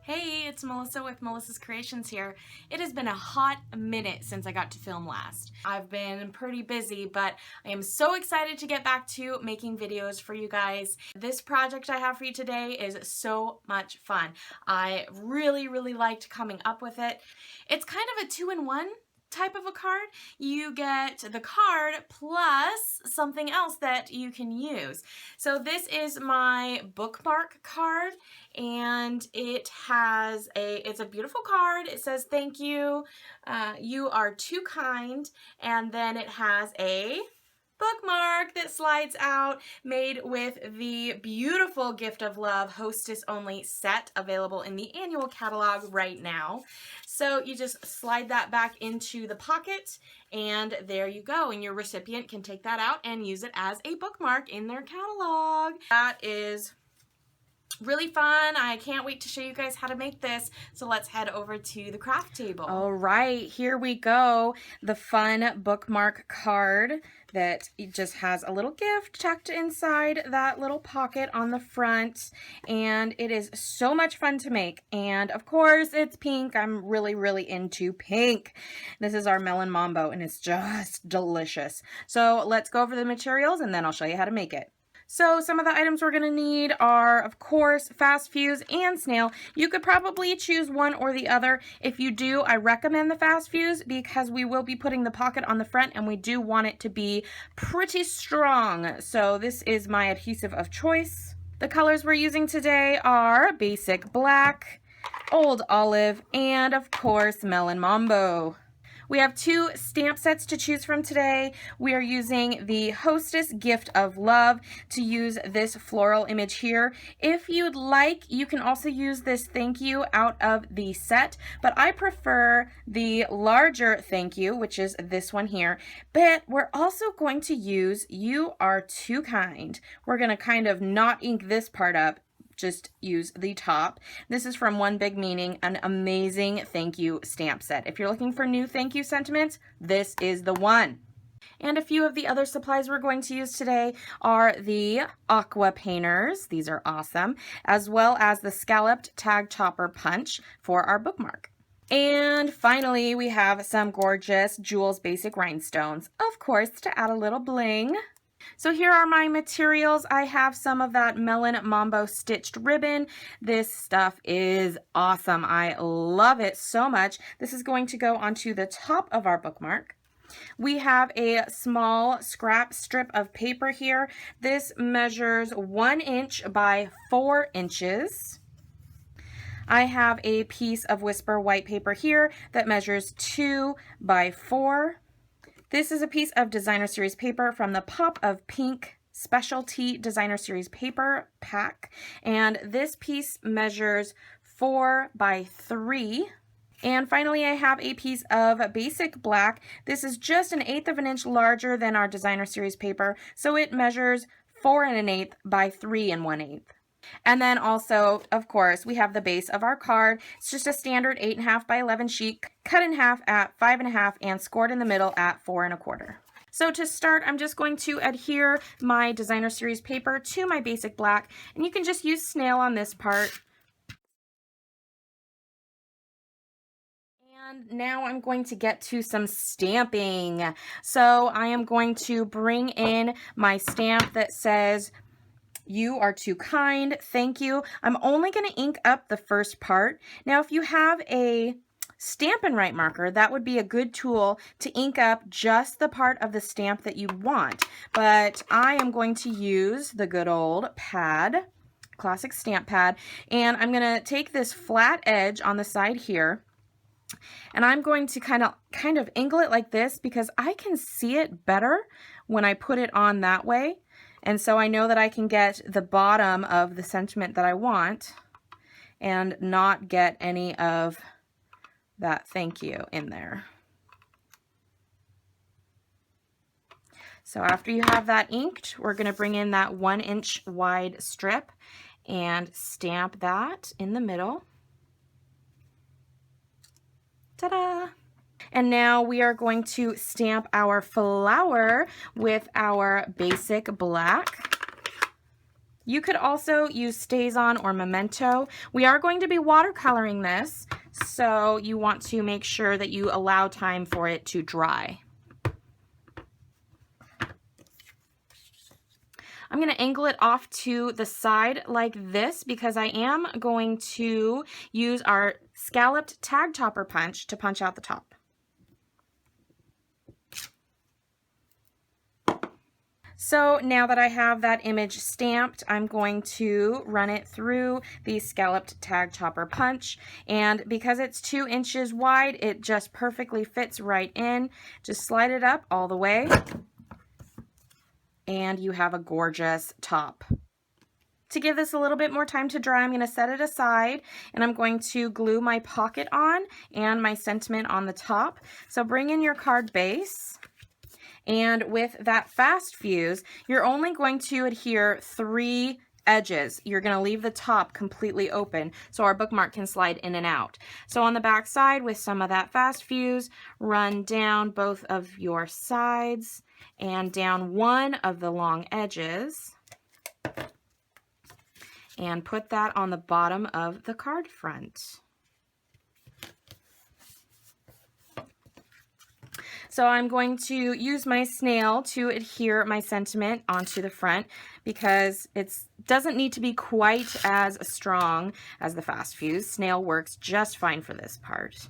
Hey, it's Melissa with Melissa's Creations here. It has been a hot minute since I got to film last. I've been pretty busy, but I am so excited to get back to making videos for you guys. This project I have for you today is so much fun. I really liked coming up with it. It's kind of a two-in-one type of a card. You get the card plus something else that you can use. So this is my bookmark card, and it's a beautiful card. It says thank you, you are too kind, and then it has a bookmark that slides out, made with the beautiful Gift of Love Hostess Only set available in the annual catalog right now. So you just slide that back into the pocket, and there you go, and your recipient can take that out and use it as a bookmark in their catalog. That is really fun. I can't wait to show you guys how to make this. So let's head over to the craft table. All right, here we go. The fun bookmark card that just has a little gift tucked inside that little pocket on the front, and it is so much fun to make. And of course it's pink. I'm really into pink. This is our melon mambo, and it's just delicious. So let's go over the materials and then I'll show you how to make it. So some of the items we're going to need are, of course, fast fuse and snail. You could probably choose one or the other. If you do, I recommend the fast fuse because we will be putting the pocket on the front and we do want it to be pretty strong. So this is my adhesive of choice. The colors we're using today are basic black, old olive, and of course melon mambo. We have two stamp sets to choose from today. We are using the Hostess Gift of Love to use this floral image here. If you'd like, you can also use this thank you out of the set, but I prefer the larger thank you, which is this one here. But we're also going to use You Are Too Kind. We're going to kind of not ink this part up, just use the top. This is from One Big Meaning, an amazing thank you stamp set. If you're looking for new thank you sentiments, this is the one. And a few of the other supplies we're going to use today are the Aqua Painters. These are awesome, as well as the scalloped tag topper punch for our bookmark. And finally, we have some gorgeous Jewels Basic Rhinestones, of course, to add a little bling. So here are my materials. I have some of that Melon Mambo stitched ribbon. This stuff is awesome. I love it so much. This is going to go onto the top of our bookmark. We have a small scrap strip of paper here. This measures 1 inch by 4 inches. I have a piece of Whisper white paper here that measures 2 by 4. This is a piece of Designer Series paper from the Pop of Pink Specialty Designer Series paper pack, and this piece measures 4 by 3. And finally, I have a piece of basic black. This is just 1/8 of an inch larger than our Designer Series paper, so it measures 4 1/8 by 3 1/8. And then also, of course, we have the base of our card. It's just a standard 8.5 by 11 sheet, cut in half at 5.5 and scored in the middle at 4 1/4. So to start, I'm just going to adhere my Designer Series paper to my basic black, and you can just use snail on this part. And now I'm going to get to some stamping. So I am going to bring in my stamp that says, You Are Too Kind, thank you. I'm only going to ink up the first part. Now, if you have a Stampin' Right marker, that would be a good tool to ink up just the part of the stamp that you want. But I am going to use the good old pad, classic stamp pad, and I'm going to take this flat edge on the side here, and I'm going to kind of angle it like this because I can see it better when I put it on that way. And so I know that I can get the bottom of the sentiment that I want and not get any of that thank you in there. So after you have that inked, we're going to bring in that 1 inch wide strip and stamp that in the middle. Ta-da! And now we are going to stamp our flower with our basic black. You could also use StazOn or Memento. We are going to be watercoloring this, so you want to make sure that you allow time for it to dry. I'm going to angle it off to the side like this because I am going to use our scalloped tag topper punch to punch out the top. So now that I have that image stamped, I'm going to run it through the scalloped tag topper punch. And because it's 2 inches wide, it just perfectly fits right in. Just slide it up all the way. And you have a gorgeous top. To give this a little bit more time to dry, I'm going to set it aside and I'm going to glue my pocket on and my sentiment on the top. So bring in your card base. And with that fast fuse, you're only going to adhere 3 edges. You're going to leave the top completely open so our bookmark can slide in and out. So on the back side, with some of that fast fuse, run down both of your sides and down one of the long edges and put that on the bottom of the card front. So I'm going to use my snail to adhere my sentiment onto the front because it doesn't need to be quite as strong as the fast fuse. Snail works just fine for this part.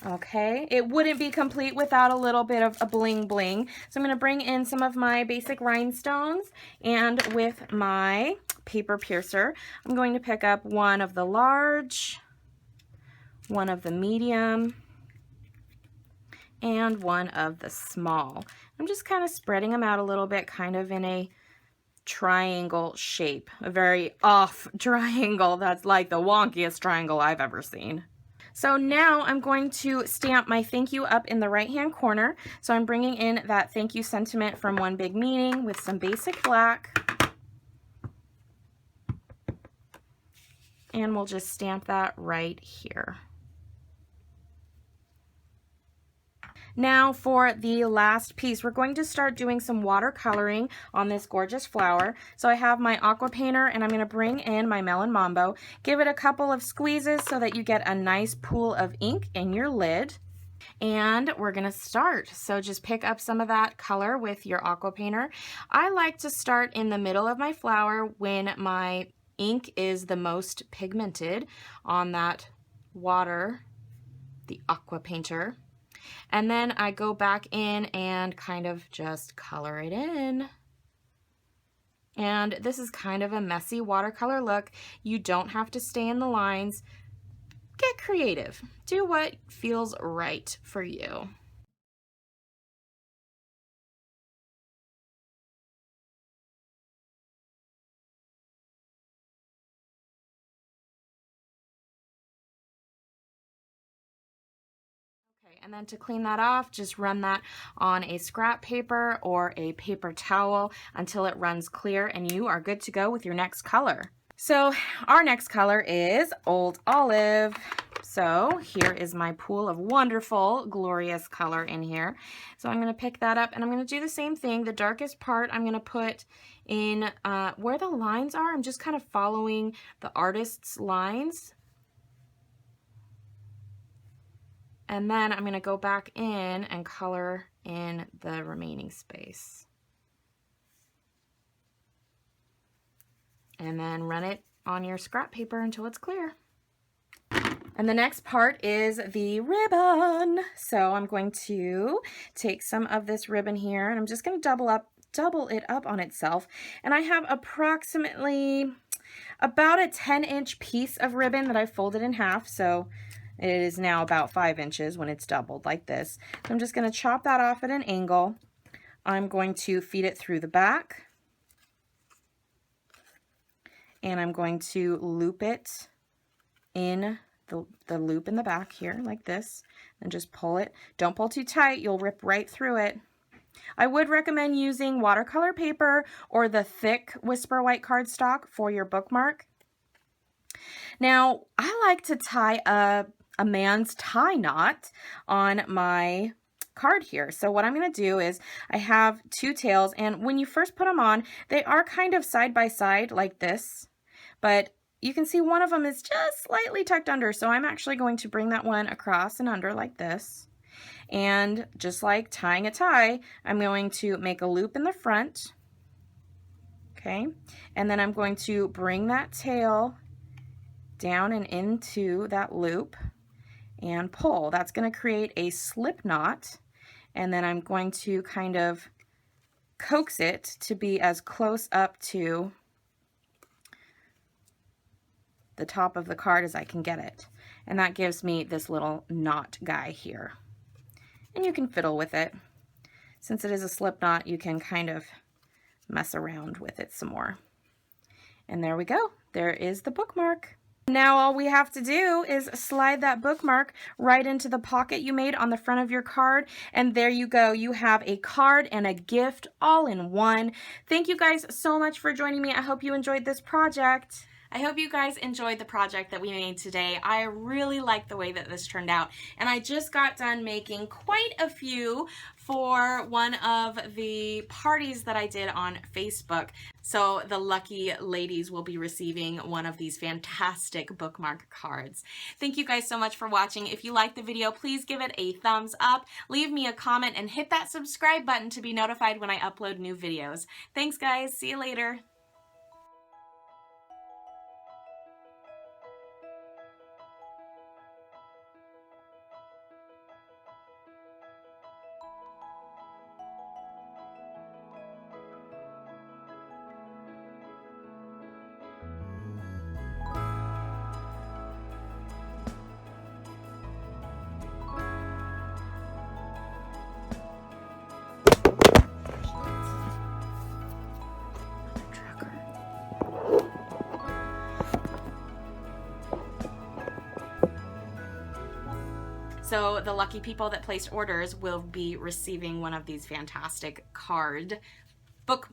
Okay, it wouldn't be complete without a little bit of a bling bling. So I'm going to bring in some of my basic rhinestones, and with my paper piercer, I'm going to pick up one of the large, one of the medium, and one of the small. I'm just kind of spreading them out a little bit, kind of in a triangle shape, a very off triangle that's like the wonkiest triangle I've ever seen. So now I'm going to stamp my thank you up in the right hand corner. So I'm bringing in that thank you sentiment from One Big Meaning with some basic black. And we'll just stamp that right here. Now for the last piece, we're going to start doing some watercoloring on this gorgeous flower. So I have my Aqua Painter and I'm going to bring in my Melon Mambo. Give it a couple of squeezes so that you get a nice pool of ink in your lid. And we're going to start. So just pick up some of that color with your Aqua Painter. I like to start in the middle of my flower when my ink is the most pigmented on that water, the Aqua Painter. And then I go back in and kind of just color it in. And this is kind of a messy watercolor look. You don't have to stay in the lines. Get creative. Do what feels right for you. And then to clean that off, just run that on a scrap paper or a paper towel until it runs clear and you are good to go with your next color. So our next color is Old Olive. So here is my pool of wonderful, glorious color in here. So I'm going to pick that up and I'm going to do the same thing. The darkest part I'm going to put in where the lines are. I'm just kind of following the artist's lines. And then I'm going to go back in and color in the remaining space. And then run it on your scrap paper until it's clear. And the next part is the ribbon. So I'm going to take some of this ribbon here and I'm just going to double it up on itself. And I have approximately about a 10-inch piece of ribbon that I folded in half. So it is now about 5 inches when it's doubled like this. So I'm just going to chop that off at an angle. I'm going to feed it through the back. And I'm going to loop it in the loop in the back here like this. And just pull it. Don't pull too tight. You'll rip right through it. I would recommend using watercolor paper or the thick Whisper White cardstock for your bookmark. Now, I like to tie a man's tie knot on my card here. So what I'm going to do is I have two tails, and when you first put them on, they are kind of side by side like this, but you can see one of them is just slightly tucked under. So I'm actually going to bring that one across and under like this. And just like tying a tie, I'm going to make a loop in the front. Okay, and then I'm going to bring that tail down and into that loop and pull. That's going to create a slip knot, and then I'm going to kind of coax it to be as close up to the top of the card as I can get it. And that gives me this little knot guy here. And you can fiddle with it. Since it is a slip knot, you can kind of mess around with it some more. And there we go. There is the bookmark. Now all we have to do is slide that bookmark right into the pocket you made on the front of your card, and there you go. You have a card and a gift all in one. Thank you guys so much for joining me. I hope you enjoyed this project. I hope you guys enjoyed the project that we made today. I really like the way that this turned out, and I just got done making quite a few for one of the parties that I did on Facebook. So the lucky ladies will be receiving one of these fantastic bookmark cards. Thank you guys so much for watching. If you liked the video, please give it a thumbs up, leave me a comment, and hit that subscribe button to be notified when I upload new videos. Thanks guys, see you later. So the lucky people that placed orders will be receiving one of these fantastic card book.